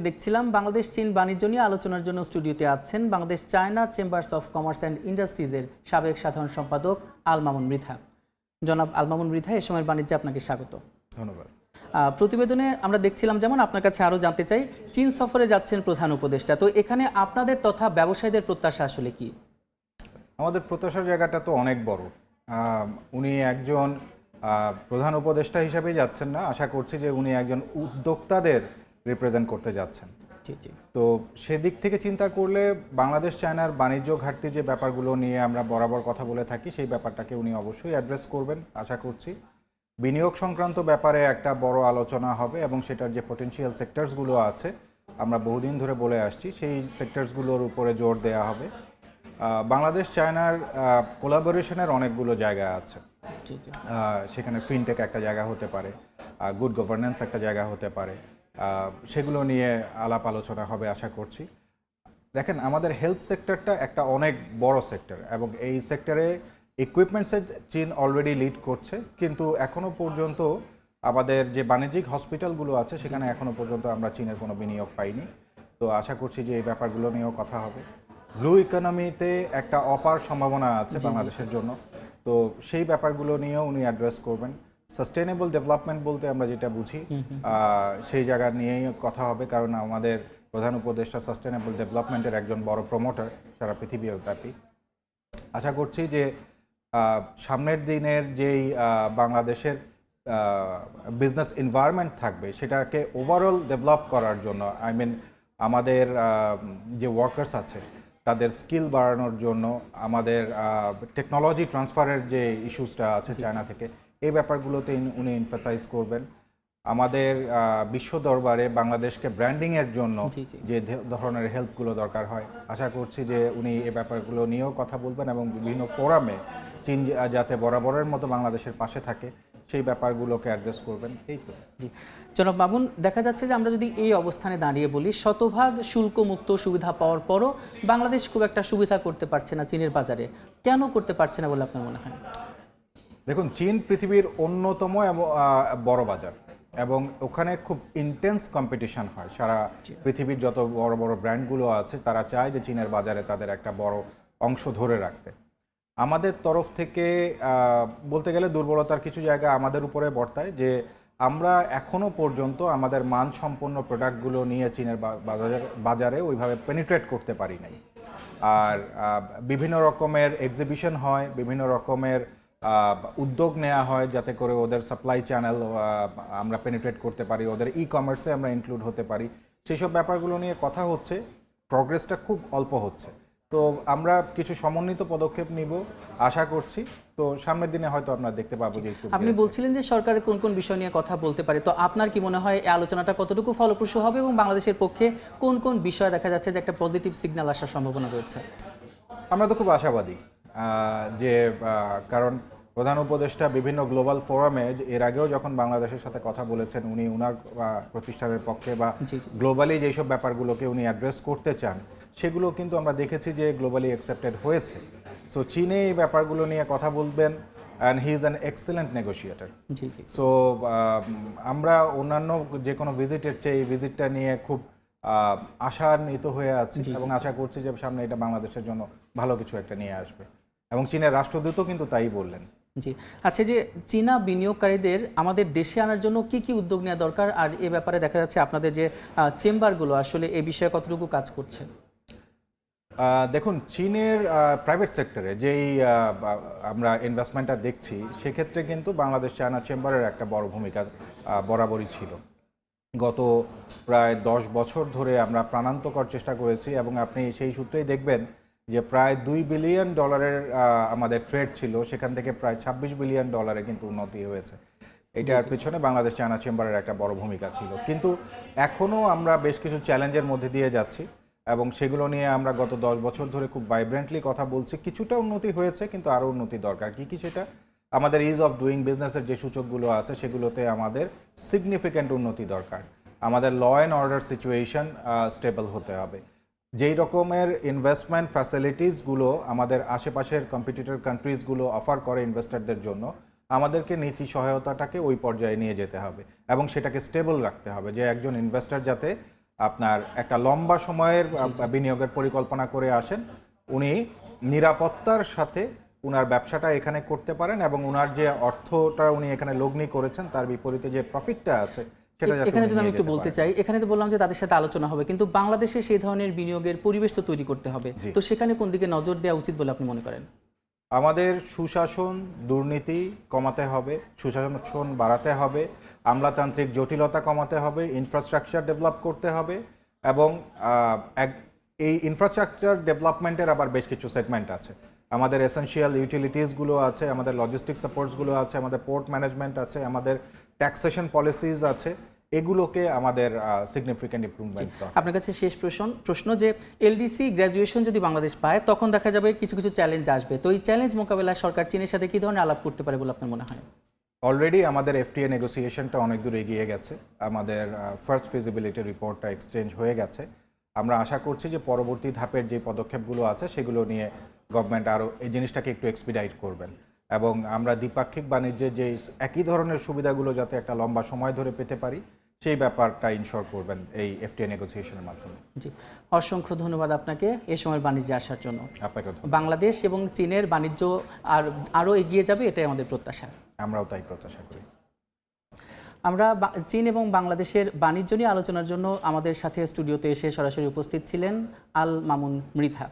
দেখছিলাম বাংলাদেশ চীন বাণিজ্য নিয়ে আলোচনার জন্য স্টুডিওতে আছেন Bangladesh China chambers of commerce and ইন্ডাস্ট্রিজের সাবেক সাধারণ সম্পাদক আল মামুন মৃধা। জনাব আল মামুন মৃধা, এ সময়ের বাণিজ্যে আপনাকে স্বাগত। ধন্যবাদ। প্রতিবেদনে আমরা দেখছিলাম, যেমন আপনার কাছে আরও জানতে চাই, চীন সফরে যাচ্ছেন প্রধান উপদেষ্টা, তো এখানে আপনাদের তথা ব্যবসায়ীদের প্রত্যাশা আসলে কি? আমাদের প্রত্যাশার জায়গাটা তো অনেক বড়। উনি একজন প্রধান উপদেষ্টা হিসেবেই যাচ্ছেন না, আশা করছি যে উনি একজন উদ্যোক্তাদের রিপ্রেজেন্ট করতে যাচ্ছেন। তো সেদিক থেকে চিন্তা করলে বাংলাদেশ চায়নার বাণিজ্য ঘাটতির যে ব্যাপারগুলো নিয়ে আমরা বরাবর কথা বলে থাকি, সেই ব্যাপারটাকে উনি অবশ্যই অ্যাড্রেস করবেন আশা করছি। বিনিয়োগ সংক্রান্ত ব্যাপারে একটা বড় আলোচনা হবে এবং সেটার যে পটেনশিয়াল সেক্টরসগুলো আছে, আমরা বহুদিন ধরে বলে আসছি, সেই সেক্টরসগুলোর উপরে জোর দেওয়া হবে। বাংলাদেশ চায়নার কোলাবোরেশনের অনেকগুলো জায়গা আছে, সেখানে ফিনটেক একটা জায়গা হতে পারে, গুড গভর্নেন্স একটা জায়গা হতে পারে, সেগুলো নিয়ে আলাপ আলোচনা হবে আশা করছি। দেখেন, আমাদের হেলথ সেক্টরটা একটা অনেক বড় সেক্টর এবং এই সেক্টরে ইকুইপমেন্টসের চীন অলরেডি লিড করছে, কিন্তু এখনও পর্যন্ত আমাদের যে বাণিজ্যিক হসপিটালগুলো আছে সেখানে এখনও পর্যন্ত আমরা চীনের কোনো বিনিয়োগ পাইনি। তো আশা করছি যে এই ব্যাপারগুলো নিয়েও কথা হবে। ব্লু ইকোনমিতে একটা অপার সম্ভাবনা আছে বাংলাদেশের জন্য, তো সেই ব্যাপারগুলো নিয়েও উনি অ্যাড্রেস করবেন। সাস্টেনেবল ডেভেলপমেন্ট বলতে আমরা যেটা বুঝি, সেই জায়গা নিয়েই কথা হবে, কারণ আমাদের প্রধান উপদেষ্টা সাস্টেনেবল ডেভেলপমেন্টের একজন বড় প্রমোটার সারা পৃথিবীব্যাপী। আশা করছি যে সামনের দিনের যেই বাংলাদেশের বিজনেস এনভায়রনমেন্ট থাকবে সেটাকে ওভারঅল ডেভেলপ করার জন্য, আমাদের যে ওয়ার্কার্স আছে তাদের স্কিল বাড়ানোর জন্য, আমাদের টেকনোলজি ট্রান্সফারের যে ইস্যুসটা আছে চায়না থেকে, এই ব্যাপারগুলোতে উনি এমফাসাইজ করবেন। আমাদের বিশ্ব দরবারে বাংলাদেশকে ব্র্যান্ডিংয়ের জন্য যে ধরনের হেল্পগুলো দরকার হয়, আশা করছি যে উনি এই ব্যাপারগুলো নিয়েও কথা বলবেন এবং বিভিন্ন ফোরামে চীন যাতে বরাবরের মতো বাংলাদেশের পাশে থাকে সেই ব্যাপারগুলোকে অ্যাড্রেস করবেন। এই তো জনাব মামুন, দেখা যাচ্ছে যে আমরা যদি এই অবস্থানে দাঁড়িয়ে বলি, শতভাগ শুল্কমুক্ত সুবিধা পাওয়ার পরও বাংলাদেশ খুব একটা সুবিধা করতে পারছে না চীনের বাজারে। কেন করতে পারছে না বলে আপনার মনে হয়? দেখুন, চীন পৃথিবীর অন্যতম বড় বাজার এবং ওখানে খুব ইন্টেন্স কম্পিটিশন হয়। সারা পৃথিবীর যত বড় বড় ব্র্যান্ডগুলো আছে তারা চায় যে চীনের বাজারে তাদের একটা বড় অংশ ধরে রাখতে। আমাদের তরফ থেকে বলতে গেলে দুর্বলতার কিছু জায়গা আমাদের উপরে বর্তায়, যে আমরা এখনও পর্যন্ত আমাদের মানসম্পন্ন প্রোডাক্টগুলো নিয়ে চীনের বাজারে ওইভাবে পেনিট্রেট করতে পারি নাই। আর বিভিন্ন রকমের এক্সিবিশন হয়, বিভিন্ন রকমের উদ্যোগ নেওয়া হয় যাতে করে ওদের সাপ্লাই চ্যানেল আমরা পেনিট্রেট করতে পারি, ওদের ই কমার্সে আমরা ইনক্লুড হতে পারি। সেই সব ব্যাপারগুলো নিয়ে কথা হচ্ছে, প্রগ্রেসটা খুব অল্প হচ্ছে। তো আমরা কিছু সমন্বিত পদক্ষেপ নিব আশা করছি। তো সামনের দিনে হয়তো আমরা দেখতে পাবো যে একটু। আপনি বলছিলেন যে সরকারের কোন কোন বিষয় নিয়ে কথা বলতে পারে, তো আপনার কি মনে হয় এই আলোচনাটা কতটুকু ফলপ্রসূ হবে এবং বাংলাদেশের পক্ষে কোন কোন বিষয় দেখা যাচ্ছে যে একটা পজিটিভ সিগন্যাল আসার সম্ভাবনা রয়েছে? আমরা তো খুব আশাবাদী, যে কারণ প্রধান উপদেষ্টা বিভিন্ন গ্লোবাল ফোরামে এর আগেও যখন বাংলাদেশের সাথে কথা বলেছেন, উনি ওনার প্রতিষ্ঠানের পক্ষে বা গ্লোবালি যেসব ব্যাপারগুলোকে উনি অ্যাড্রেস করতে চান সেগুলো কিন্তু আমরা দেখেছি যে গ্লোবালি অ্যাকসেপ্টেড হয়েছে। সো চীনে এই ব্যাপারগুলো নিয়ে কথা বলবেন, and he is an excellent negotiator. So আমরা অন্যান্য যে কোনো ভিজিটের চেয়ে এই ভিজিটটা নিয়ে খুব আশান্বিত হয়ে আছি এবং আশা করছি যে সামনে এটা বাংলাদেশের জন্য ভালো কিছু একটা নিয়ে আসবে, এবং চীনের রাষ্ট্রদূতও কিন্তু তাই বললেন। জি, আচ্ছা, যে চীনা বিনিয়োগকারীদের আমাদের দেশে আনার জন্য কি কি উদ্যোগ নেওয়া দরকার, আর এ ব্যাপারে দেখা যাচ্ছে আপনাদের যে চেম্বারগুলো আসলে এই বিষয়ে কতটুকু কাজ করছে? দেখুন, চীনের প্রাইভেট সেক্টরে যেই আমরা ইনভেস্টমেন্টটা দেখছি, সেক্ষেত্রে কিন্তু বাংলাদেশ চায়না চেম্বারের একটা বড় ভূমিকা বরাবরই ছিল। গত প্রায় 10 বছর ধরে আমরা প্রাণান্তকর চেষ্টা করেছি এবং আপনি সেই সূত্রেই দেখবেন যে প্রায় $2 বিলিয়ন আমাদের ট্রেড ছিল, সেখান থেকে প্রায় $26 বিলিয়ন কিন্তু উন্নতি হয়েছে। এটার পেছনে বাংলাদেশ চায়না চেম্বারের একটা বড় ভূমিকা ছিল। কিন্তু এখনও আমরা বেশ কিছু চ্যালেঞ্জের মধ্যে দিয়ে যাচ্ছি এবং সেগুলো নিয়ে আমরা গত 10 বছর ধরে খুব ভাইব্রেন্টলি কথা বলছি। কিছুটা উন্নতি হয়েছে, কিন্তু আরও উন্নতি দরকার। কি সেটা? আমাদের ইজ অফ ডুইং বিজনেসের যে সূচকগুলো আছে সেগুলোতে আমাদের সিগনিফিক্যান্ট উন্নতি দরকার। আমাদের law and order situation stable হতে হবে। যেই রকমের ইনভেস্টমেন্ট ফ্যাসিলিটিসগুলো আমাদের আশেপাশের কম্পিটিটর কান্ট্রিজগুলো অফার করে ইনভেস্টরদের জন্য, আমাদেরকে নীতি সহায়তাটাকে ওই পর্যায়ে নিয়ে যেতে হবে এবং সেটাকে স্টেবল রাখতে হবে, যে একজন ইনভেস্টর যাতে আপনার একটা লম্বা সময়ের বিনিয়োগের পরিকল্পনা করে আসেন, উনি নিরাপত্তার সাথে উনার ব্যবসাটা এখানে করতে পারেন এবং উনার যে অর্থটা উনি এখানে লগ্নি করেছেন তার বিপরীতে যে প্রফিটটা আছে সেটা যাতে এখানে উনি যদি আমি নিয়ে একটু যেতে বলতে পারেন। চাই, এখানে তো বললাম যে তাদের সাথে আলোচনা হবে, কিন্তু বাংলাদেশে সেই ধরনের বিনিয়োগের পরিবেশ তো তৈরি করতে হবে। তো সেখানে কোন দিকে নজর দেওয়া উচিত বলে আপনি মনে করেন? আমাদের সুশাসন, দুর্নীতি কমাতে হবে, সুশাসন বাড়াতে হবে, আমলাতান্ত্রিক জটিলতা কমাতে হবে, ইনফ্রাস্ট্রাকচার ডেভেলপ করতে হবে এবং এই ইনফ্রাস্ট্রাকচার ডেভেলপমেন্টের আবার বেশ কিছু সেগমেন্ট আছে। আমাদের এসেনশিয়াল ইউটিলিটিসগুলো আছে, আমাদের লজিস্টিক সাপোর্টসগুলো আছে, আমাদের পোর্ট ম্যানেজমেন্ট আছে, আমাদের ট্যাক্সেশন পলিসিস আছে, এগুলোকে আমাদের সিগনিফিক্যান্ট ইমপ্রুভমেন্ট করা। আপনার কাছে শেষ প্রশ্ন যে এলডিসি গ্র্যাজুয়েশন যদি বাংলাদেশ পায় তখন দেখা যাবে কিছু কিছু চ্যালেঞ্জ আসবে, তো এই চ্যালেঞ্জ মোকাবেলায় সরকার চীনের সাথে কি ধরনের আলাপ করতে পারে বলে আপনার মনে হয়? অলরেডি আমাদের এফটিএ নেগোসিয়েশনটা অনেক দূর এগিয়ে গেছে, আমাদের ফার্স্ট ফিজিবিলিটি রিপোর্টটা এক্সচেঞ্জ হয়ে গেছে। আমরা আশা করছি যে পরবর্তী ধাপের যে পদক্ষেপগুলো আছে সেগুলো নিয়ে গভর্নমেন্ট আরও এই জিনিসটাকে একটু এক্সপিডাইট করবেন এবং আমরা দ্বিপাক্ষিক বাণিজ্যের যে একই ধরনের সুবিধাগুলো যাতে একটা লম্বা সময় ধরে পেতে পারি সেই ব্যাপারটা ইনশোর করবেন এই এফটিএ নেগোসিয়েশনের মাধ্যমে। জি, অসংখ্য ধন্যবাদ আপনাকে এই সময়ের বাণিজ্যে আসার জন্য। আপনাকে বাংলাদেশ এবং চীনের বাণিজ্য আরও এগিয়ে যাবে, এটাই আমাদের প্রত্যাশা। আমরাও তাই প্রত্যাশা করি। আমরা চীন এবং বাংলাদেশের বাণিজ্য নিয়ে আলোচনার জন্য আমাদের সাথে স্টুডিওতে এসে সরাসরি উপস্থিত ছিলেন আল মামুন মৃধা।